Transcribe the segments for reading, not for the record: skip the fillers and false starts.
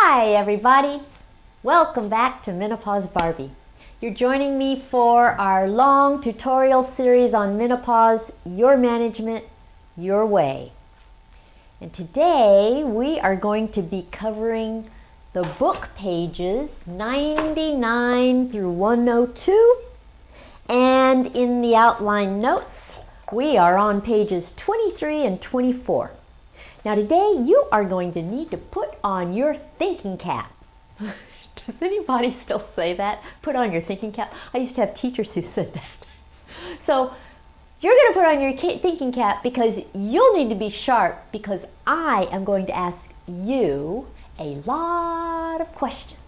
Hi everybody! Welcome back to Menopause Barbie. You're joining me for our long tutorial series on menopause, your management, your way. And today we are going to be covering the book pages 99 through 102. And in the outline notes, we are on pages 23 and 24. Now today you are going to need to put on your thinking cap. Does anybody still say that? Put on your thinking cap? I used to have teachers who said that. So you're going to put on your thinking cap because you'll need to be sharp, because I am going to ask you a lot of questions.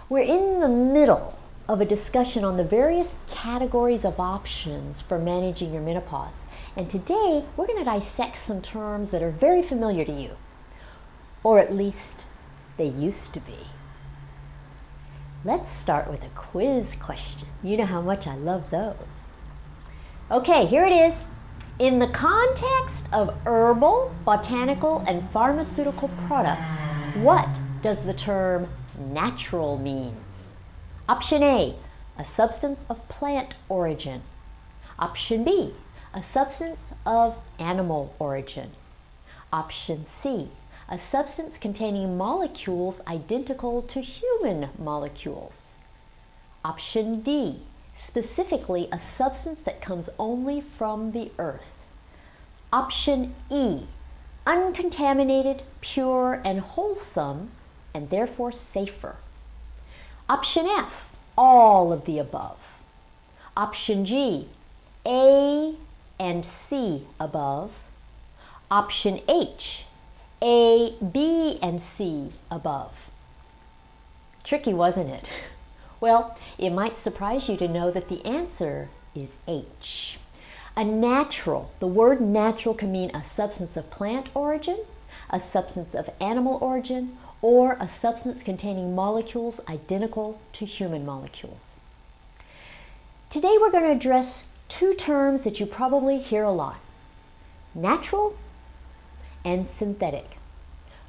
We're in the middle of a discussion on the various categories of options for managing your menopause. And today, we're going to dissect some terms that are very familiar to you, or at least they used to be. Let's start with a quiz question. You know how much I love those. Okay, here it is. In the context of herbal, botanical, and pharmaceutical products, what does the term natural mean? Option A, a substance of plant origin. Option B, a substance of animal origin. Option C, a substance containing molecules identical to human molecules. Option D, specifically a substance that comes only from the earth. Option E, uncontaminated, pure, and wholesome, and therefore safer. Option F, all of the above. Option G, A and C above. Option H, A, B, and C above. Tricky, wasn't it? Well, it might surprise you to know that the answer is H. A natural, the word natural can mean a substance of plant origin, a substance of animal origin, or a substance containing molecules identical to human molecules. Today we're going to address two terms that you probably hear a lot: natural and synthetic.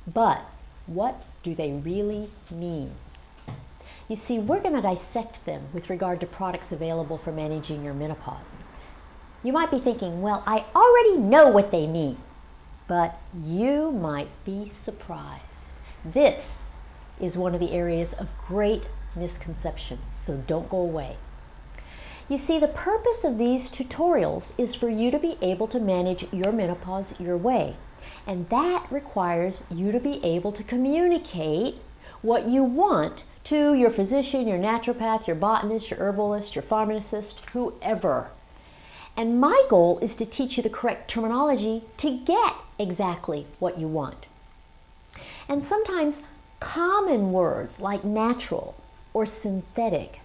But what do they really mean? You see, we're going to dissect them with regard to products available for managing your menopause. You might be thinking, well, I already know what they mean, but you might be surprised. This is one of the areas of great misconception, so don't go away. You see, the purpose of these tutorials is for you to be able to manage your menopause your way. And that requires you to be able to communicate what you want to your physician, your naturopath, your botanist, your herbalist, your pharmacist, whoever. And my goal is to teach you the correct terminology to get exactly what you want. And sometimes common words like natural or synthetic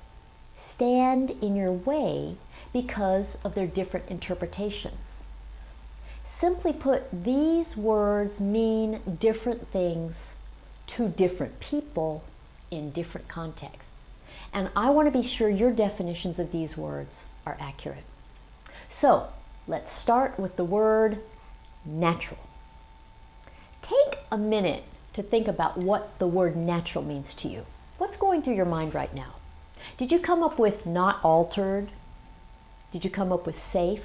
stand in your way because of their different interpretations. Simply put, these words mean different things to different people in different contexts. And I want to be sure your definitions of these words are accurate. So, let's start with the word natural. Take a minute to think about what the word natural means to you. What's going through your mind right now? Did you come up with not altered? Did you come up with safe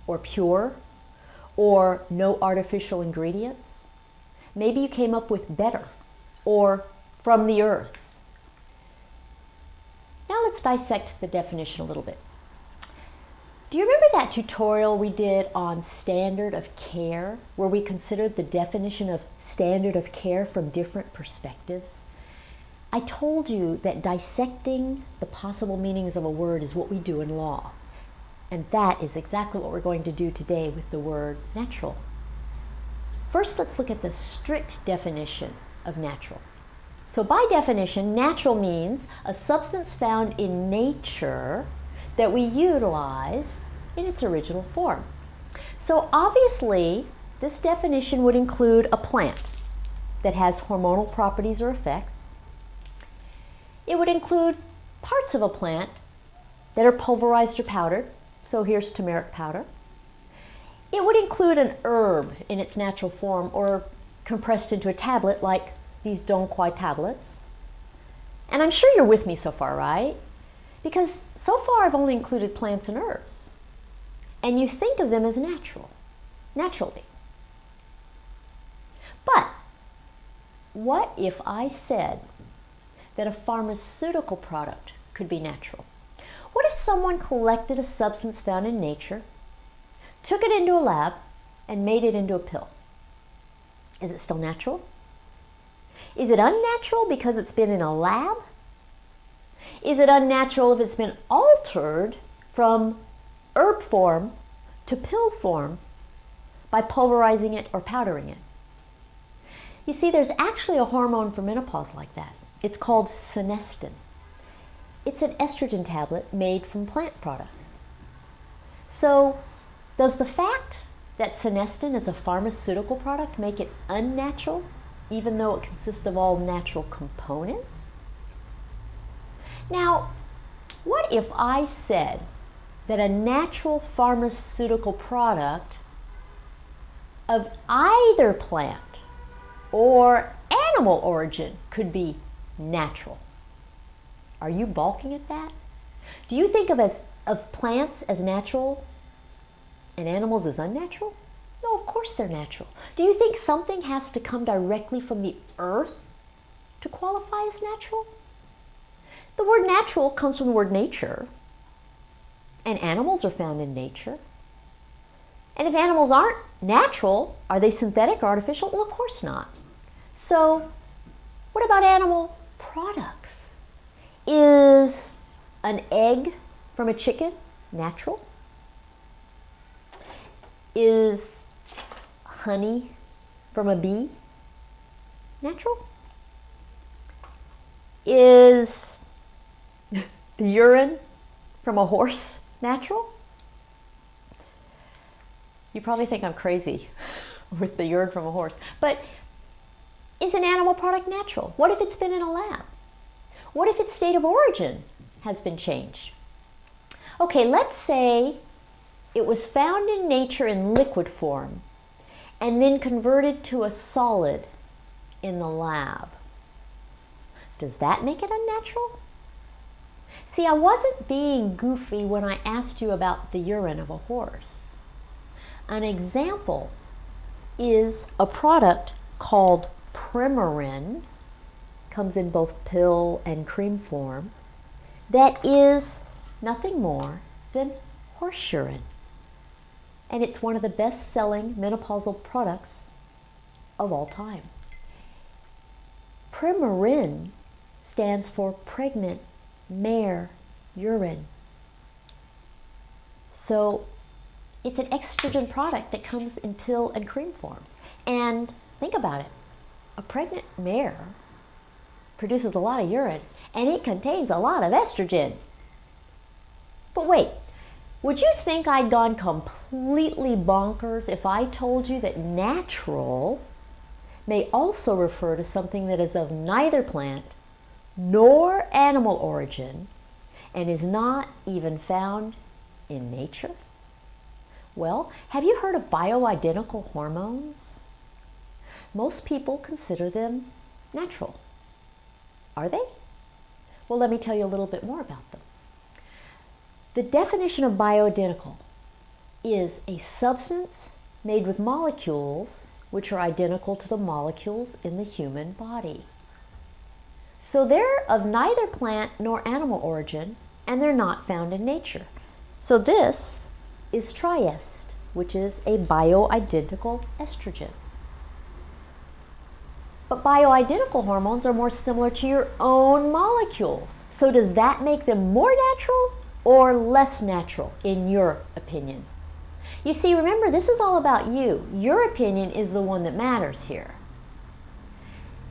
or pure or no artificial ingredients? Maybe you came up with better or from the earth. Now let's dissect the definition a little bit. Do you remember that tutorial we did on standard of care, where we considered the definition of standard of care from different perspectives? I told you that dissecting the possible meanings of a word is what we do in law. And that is exactly what we're going to do today with the word natural. First, let's look at the strict definition of natural. So by definition, natural means a substance found in nature that we utilize in its original form. So obviously, this definition would include a plant that has hormonal properties or effects. It would include parts of a plant that are pulverized or powdered. So here's turmeric powder. It would include an herb in its natural form or compressed into a tablet like these Dong Quai tablets. And I'm sure you're with me so far, right? Because so far I've only included plants and herbs. And you think of them as naturally. But what if I said that a pharmaceutical product could be natural? What if someone collected a substance found in nature, took it into a lab, and made it into a pill? Is it still natural? Is it unnatural because it's been in a lab? Is it unnatural if it's been altered from herb form to pill form by pulverizing it or powdering it? You see, there's actually a hormone for menopause like that. It's called senestin. It's an estrogen tablet made from plant products. So, does the fact that senestin is a pharmaceutical product make it unnatural, even though it consists of all natural components? Now, what if I said that a natural pharmaceutical product of either plant or animal origin could be natural? Are you balking at that? Do you think of plants as natural and animals as unnatural? No, of course they're natural. Do you think something has to come directly from the earth to qualify as natural? The word natural comes from the word nature, and animals are found in nature. And if animals aren't natural, are they synthetic or artificial? Well, of course not. So, what about animal products? Is an egg from a chicken natural? Is honey from a bee natural? Is the urine from a horse natural? You probably think I'm crazy with the urine from a horse, but is an animal product natural? What if it's been in a lab? What if its state of origin has been changed? Okay, let's say it was found in nature in liquid form and then converted to a solid in the lab. Does that make it unnatural? See, I wasn't being goofy when I asked you about the urine of a horse. An example is a product called Premarin, comes in both pill and cream form, that is nothing more than horse urine. And it's one of the best-selling menopausal products of all time. Premarin stands for pregnant mare urine. So it's an estrogen product that comes in pill and cream forms. And think about it. A pregnant mare produces a lot of urine, and it contains a lot of estrogen. But wait, would you think I'd gone completely bonkers if I told you that natural may also refer to something that is of neither plant nor animal origin and is not even found in nature? Well, have you heard of bioidentical hormones? Most people consider them natural. Are they? Well, let me tell you a little bit more about them. The definition of bioidentical is a substance made with molecules which are identical to the molecules in the human body. So they're of neither plant nor animal origin, and they're not found in nature. So this is Trieste, which is a bioidentical estrogen. But bioidentical hormones are more similar to your own molecules. So does that make them more natural or less natural, in your opinion? You see, remember, this is all about you. Your opinion is the one that matters here.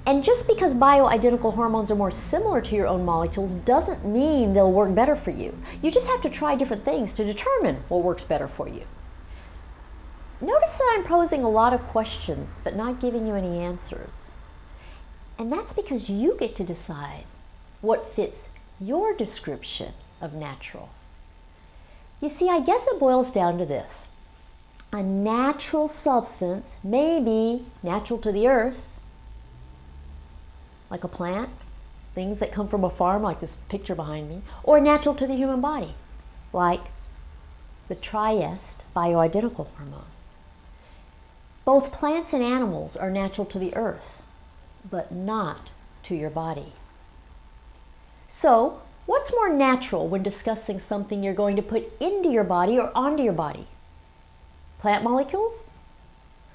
And just because bioidentical hormones are more similar to your own molecules doesn't mean they'll work better for you. You just have to try different things to determine what works better for you. Notice that I'm posing a lot of questions but not giving you any answers. And that's because you get to decide what fits your description of natural. You see, I guess it boils down to this. A natural substance may be natural to the earth, like a plant, things that come from a farm, like this picture behind me, or natural to the human body, like the trieste bioidentical hormone. Both plants and animals are natural to the earth, but not to your body. So, what's more natural when discussing something you're going to put into your body or onto your body? Plant molecules,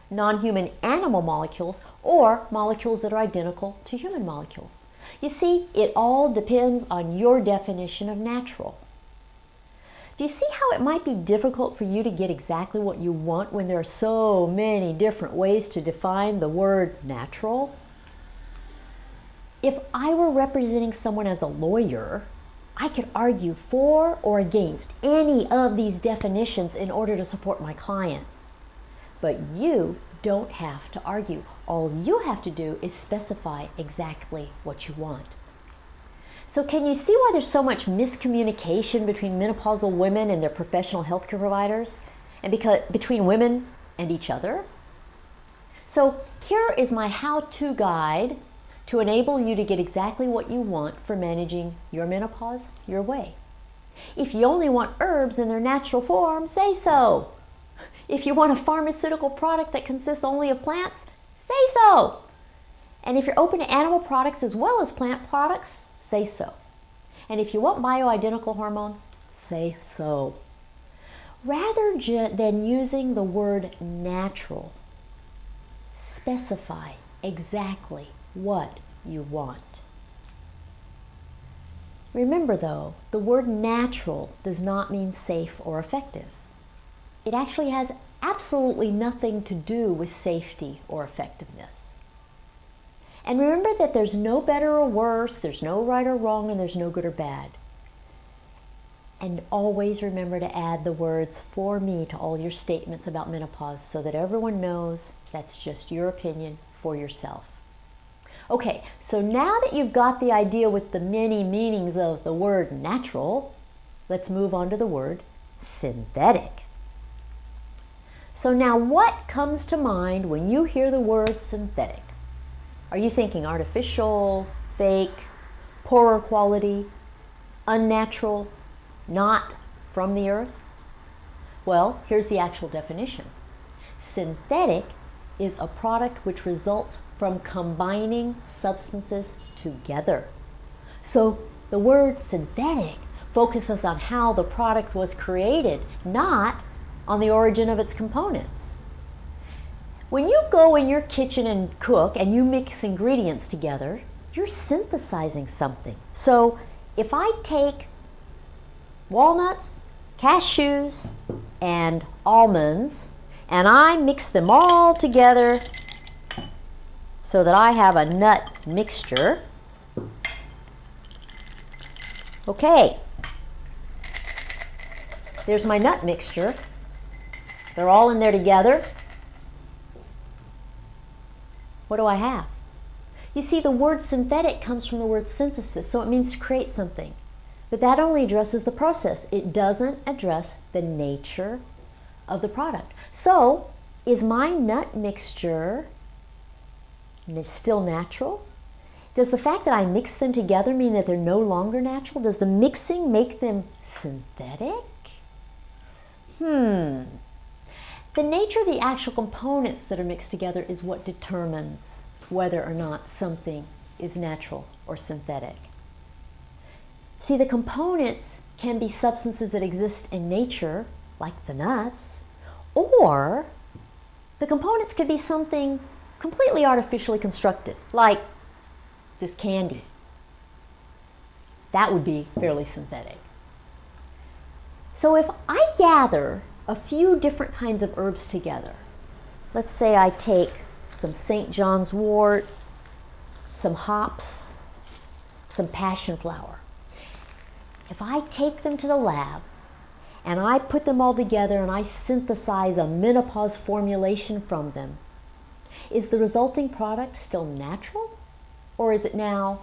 non-human animal molecules, or molecules that are identical to human molecules? You see, it all depends on your definition of natural. Do you see how it might be difficult for you to get exactly what you want when there are so many different ways to define the word natural? If I were representing someone as a lawyer, I could argue for or against any of these definitions in order to support my client. But you don't have to argue. All you have to do is specify exactly what you want. So can you see why there's so much miscommunication between menopausal women and their professional healthcare providers, and between women and each other? So here is my how-to guide to enable you to get exactly what you want for managing your menopause your way. If you only want herbs in their natural form, say so. If you want a pharmaceutical product that consists only of plants, say so. And if you're open to animal products as well as plant products, say so. And if you want bioidentical hormones, say so. Rather than using the word natural, specify exactly what you want. Remember though, the word natural does not mean safe or effective. It actually has absolutely nothing to do with safety or effectiveness. And remember that there's no better or worse, there's no right or wrong, and there's no good or bad. And always remember to add the words "for me" to all your statements about menopause so that everyone knows that's just your opinion for yourself. Okay, so now that you've got the idea with the many meanings of the word natural, let's move on to the word synthetic. So now what comes to mind when you hear the word synthetic? Are you thinking artificial, fake, poorer quality, unnatural, not from the earth? Well, here's the actual definition. Synthetic is a product which results from combining substances together. So the word synthetic focuses on how the product was created, not on the origin of its components. When you go in your kitchen and cook and you mix ingredients together, you're synthesizing something. So if I take walnuts, cashews, and almonds, and I mix them all together so that I have a nut mixture. Okay, there's my nut mixture. They're all in there together. What do I have? You see, the word synthetic comes from the word synthesis, so it means to create something. But that only addresses the process. It doesn't address the nature of the product. So, is my nut mixture still natural? Does the fact that I mix them together mean that they're no longer natural? Does the mixing make them synthetic? The nature of the actual components that are mixed together is what determines whether or not something is natural or synthetic. See, the components can be substances that exist in nature, like the nuts, or the components could be something completely artificially constructed, like this candy. That would be fairly synthetic. So if I gather a few different kinds of herbs together, let's say I take some St. John's wort, some hops, some passion flower. If I take them to the lab and I put them all together and I synthesize a menopause formulation from them, is the resulting product still natural or is it now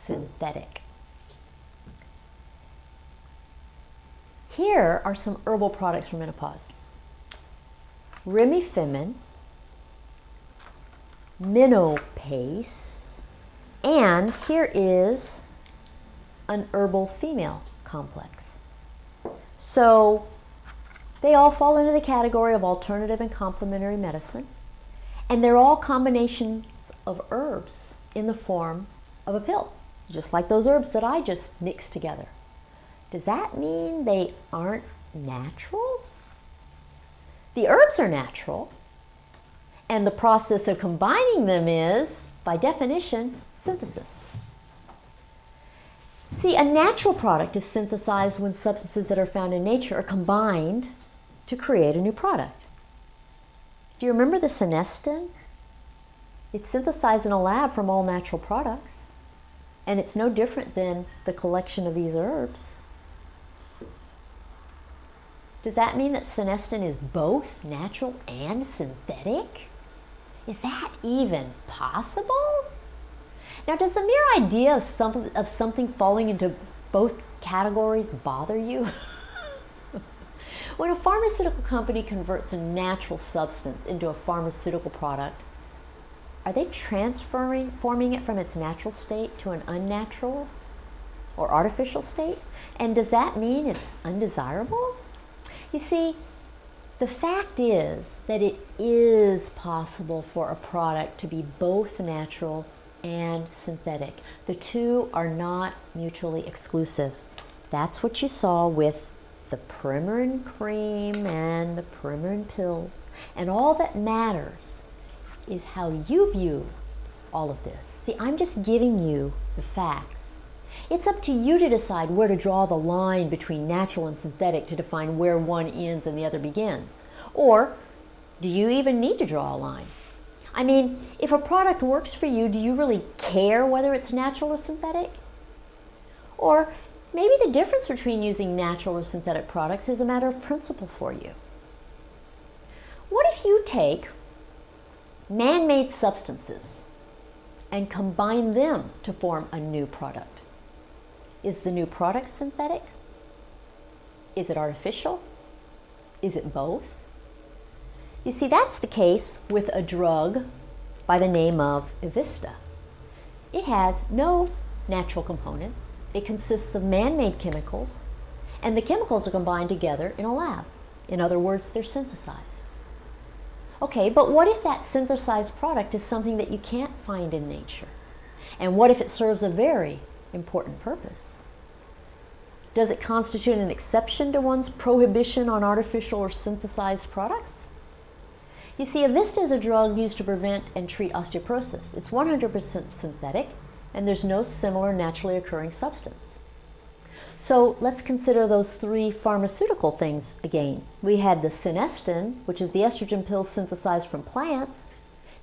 synthetic? Here are some herbal products for menopause. Remifemin, Menopause, And here is an herbal female complex. So they all fall into the category of alternative and complementary medicine, and they're all combinations of herbs in the form of a pill, just like those herbs that I just mixed together. Does that mean they aren't natural? The herbs are natural, and the process of combining them is, by definition, synthesis. See, a natural product is synthesized when substances that are found in nature are combined to create a new product. Do you remember the senestin? It's synthesized in a lab from all natural products, and it's no different than the collection of these herbs. Does that mean that senestin is both natural and synthetic? Is that even possible? Now, does the mere idea of something falling into both categories bother you? When a pharmaceutical company converts a natural substance into a pharmaceutical product, are they forming it from its natural state to an unnatural or artificial state? And does that mean it's undesirable? You see, the fact is that it is possible for a product to be both natural and synthetic. The two are not mutually exclusive. That's what you saw with the Premarin cream and the Premarin pills. And all that matters is how you view all of this. See, I'm just giving you the facts. It's up to you to decide where to draw the line between natural and synthetic to define where one ends and the other begins. Or do you even need to draw a line? I mean, if a product works for you, do you really care whether it's natural or synthetic? Or maybe the difference between using natural or synthetic products is a matter of principle for you. What if you take man-made substances and combine them to form a new product? Is the new product synthetic? Is it artificial? Is it both? You see, that's the case with a drug by the name of Evista. It has no natural components. It consists of man-made chemicals, and the chemicals are combined together in a lab. In other words, they're synthesized. Okay, but what if that synthesized product is something that you can't find in nature? And what if it serves a very important purpose? Does it constitute an exception to one's prohibition on artificial or synthesized products? You see, Evista is a drug used to prevent and treat osteoporosis. It's 100% synthetic, and there's no similar naturally occurring substance. So let's consider those three pharmaceutical things again. We had the senestin, which is the estrogen pill synthesized from plants,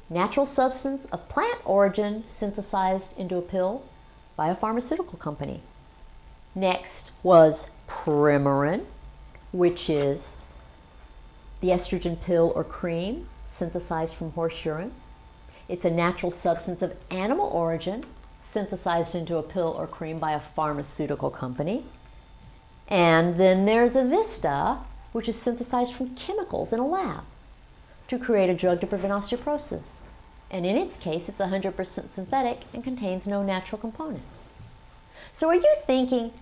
natural substance of plant origin synthesized into a pill by a pharmaceutical company. Next was Premarin, which is the estrogen pill or cream synthesized from horse urine. It's a natural substance of animal origin synthesized into a pill or cream by a pharmaceutical company. And then there's Evista, which is synthesized from chemicals in a lab to create a drug to prevent osteoporosis. And in its case, it's 100% synthetic and contains no natural components. So are you thinking,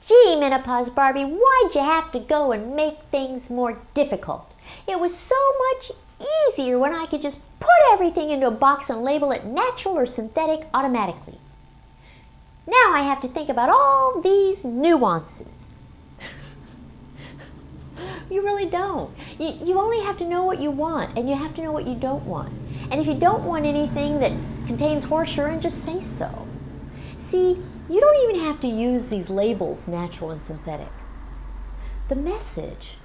gee, Menopause Barbie, why'd you have to go and make things more difficult? It was so much easier when I could just put everything into a box and label it natural or synthetic automatically. Now I have to think about all these nuances. You really don't. You only have to know what you want, and you have to know what you don't want. And if you don't want anything that contains horse urine, just say so. See, you don't even have to use these labels, natural and synthetic. The message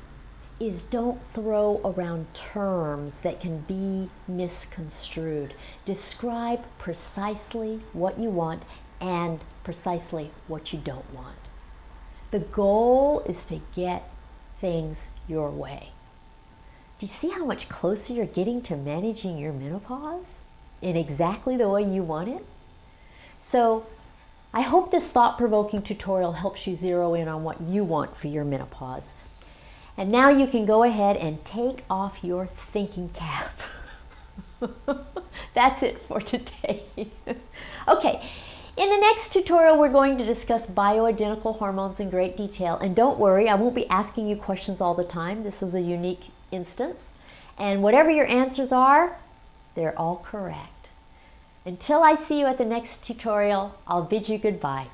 is don't throw around terms that can be misconstrued. Describe precisely what you want and precisely what you don't want. The goal is to get things your way. Do you see how much closer you're getting to managing your menopause in exactly the way you want it? So I hope this thought-provoking tutorial helps you zero in on what you want for your menopause. And now you can go ahead and take off your thinking cap. That's it for today. Okay, in the next tutorial we're going to discuss bioidentical hormones in great detail. And don't worry, I won't be asking you questions all the time. This was a unique instance. And whatever your answers are, they're all correct. Until I see you at the next tutorial, I'll bid you goodbye.